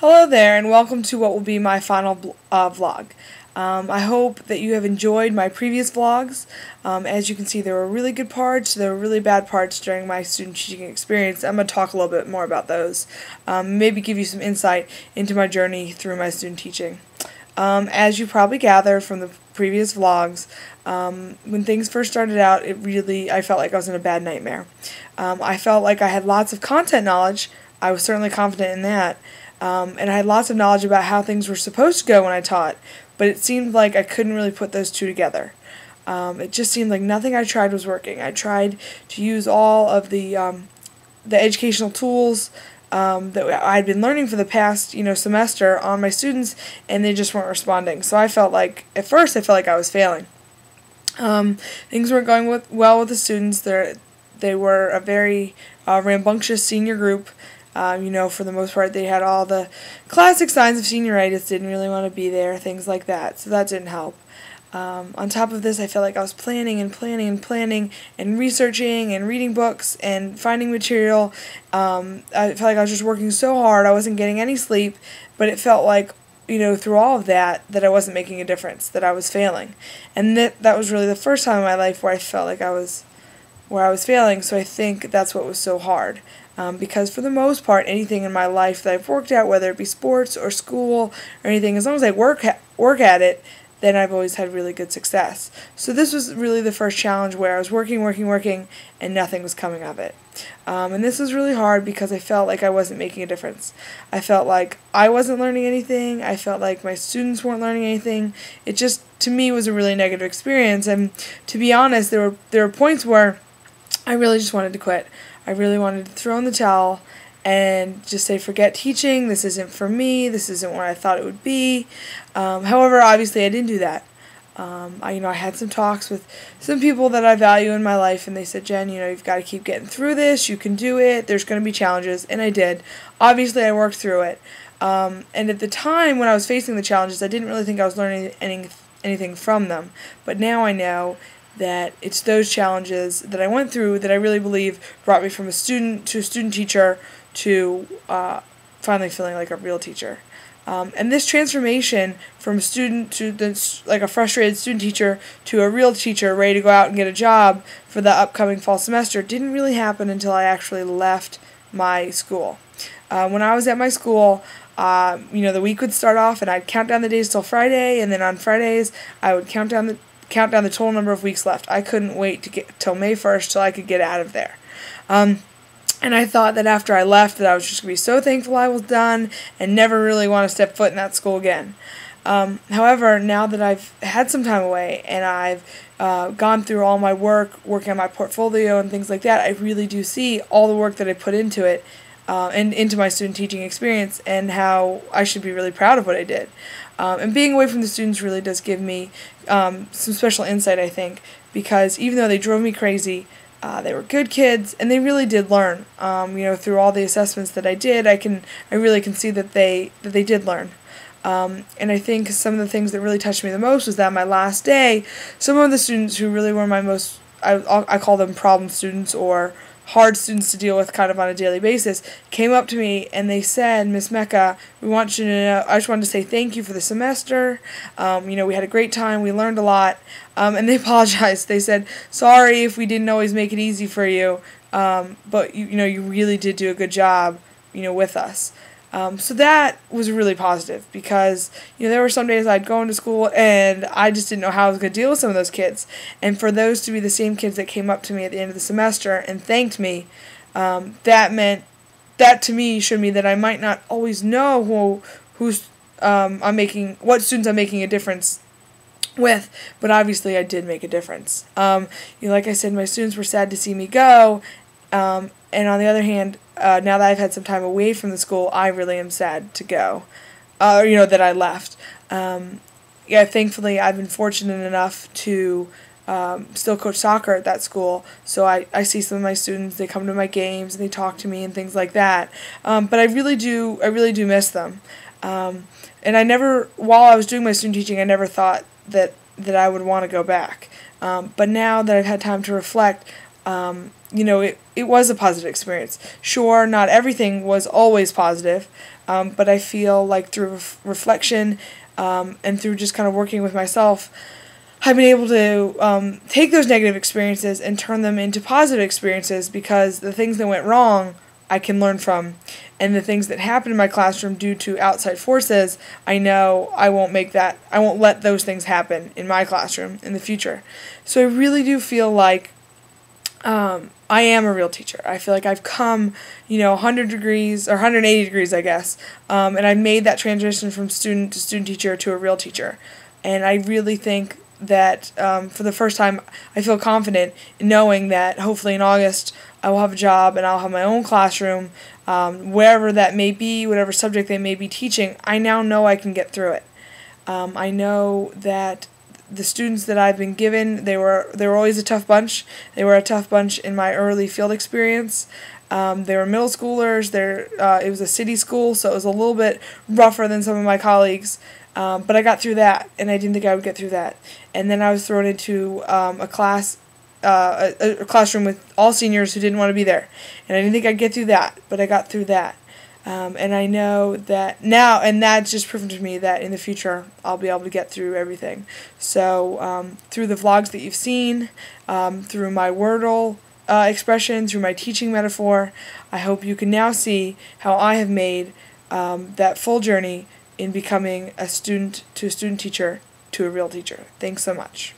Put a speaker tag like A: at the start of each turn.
A: Hello there, and welcome to what will be my final vlog. I hope that you have enjoyed my previous vlogs. As you can see, there were really good parts, there were really bad parts during my student teaching experience. I'm going to talk a little bit more about those, maybe give you some insight into my journey through my student teaching. As you probably gathered from the previous vlogs, when things first started out, I felt like I was in a bad nightmare. I felt like I had lots of content knowledge. I was certainly confident in that. And I had lots of knowledge about how things were supposed to go when I taught, but it seemed like I couldn't really put those two together. It just seemed like nothing I tried was working. I tried to use all of the educational tools that I had been learning for the past semester on my students, and they just weren't responding. So I felt like, at first, I felt like I was failing. Things weren't going well with the students. They were a very rambunctious senior group. For the most part, they had all the classic signs of senioritis, didn't really want to be there, things like that, so that didn't help. On top of this, I felt like I was planning and researching and reading books and finding material. I felt like I was just working so hard, I wasn't getting any sleep, but it felt like, through all of that I wasn't making a difference, that I was failing. And that was really the first time in my life where I felt like I was failing, so I think that's what was so hard. Because for the most part, anything in my life that I've worked at, whether it be sports or school or anything, as long as I work at it, then I've always had really good success. So this was really the first challenge where I was working, and nothing was coming of it. And this was really hard because I felt like I wasn't making a difference. I felt like I wasn't learning anything. I felt like my students weren't learning anything. It just, to me, was a really negative experience. And to be honest, there were points where I really just wanted to quit. I really wanted to throw in the towel and just say, forget teaching, this isn't for me, this isn't what I thought it would be. However, obviously I didn't do that. I had some talks with some people that I value in my life, and they said, Jen, you've got to keep getting through this, you can do it, there's going to be challenges, and I did. Obviously I worked through it. And at the time when I was facing the challenges, I didn't really think I was learning anything from them. But now I know that it's those challenges that I went through that I really believe brought me from a student to a student teacher to finally feeling like a real teacher. And this transformation from a student to a frustrated student teacher to a real teacher ready to go out and get a job for the upcoming fall semester didn't really happen until I actually left my school. When I was at my school, the week would start off and I'd count down the days till Friday, and then on Fridays I would count down the total number of weeks left. I couldn't wait to get till May 1st till I could get out of there. And I thought that after I left that I was just going to be so thankful I was done and never really want to step foot in that school again. However, now that I've had some time away and I've gone through all my work, working on my portfolio and things like that, I really do see all the work that I put into it and into my student teaching experience, and how I should be really proud of what I did. And being away from the students really does give me some special insight, I think, because even though they drove me crazy, they were good kids, and they really did learn. Through all the assessments that I did, I really can see that they did learn. And I think some of the things that really touched me the most was that my last day, some of the students who really were my most, I call them problem students or hard students to deal with kind of on a daily basis, came up to me and they said, Miss Mecca, we want you to know, I just wanted to say thank you for the semester. We had a great time, we learned a lot, and they apologized. They said, sorry if we didn't always make it easy for you, but you really did do a good job, with us. So that was really positive because, there were some days I'd go into school and I just didn't know how I was going to deal with some of those kids. And for those to be the same kids that came up to me at the end of the semester and thanked me, that to me showed me that I might not always know what students I'm making a difference with, but obviously I did make a difference. Like I said, my students were sad to see me go, and on the other hand, now that I've had some time away from the school, I really am sad to go, that I left. Thankfully, I've been fortunate enough to still coach soccer at that school, so I see some of my students, they come to my games, and they talk to me and things like that. But I really do miss them. And while I was doing my student teaching, I never thought that I would want to go back. But now that I've had time to reflect, it was a positive experience. Sure, not everything was always positive, but I feel like through reflection and through just kind of working with myself, I've been able to take those negative experiences and turn them into positive experiences, because the things that went wrong I can learn from, and the things that happen in my classroom due to outside forces, I know I won't let those things happen in my classroom in the future. So I really do feel like I am a real teacher. I feel like I've come, 100 degrees, or 180 degrees, I guess, and I made that transition from student to student teacher to a real teacher. And I really think that for the first time, I feel confident in knowing that hopefully in August I will have a job and I'll have my own classroom, wherever that may be, whatever subject they may be teaching. I now know I can get through it. I know that the students that I've been given, they were always a tough bunch. They were a tough bunch in my early field experience. They were middle schoolers. It was a city school, so it was a little bit rougher than some of my colleagues. But I got through that, and I didn't think I would get through that. And then I was thrown into a classroom with all seniors who didn't want to be there. And I didn't think I'd get through that, but I got through that. And I know that now, and that's just proven to me that in the future I'll be able to get through everything. So through the vlogs that you've seen, through my Wordle expression, through my teaching metaphor, I hope you can now see how I have made that full journey in becoming a student to a student teacher to a real teacher. Thanks so much.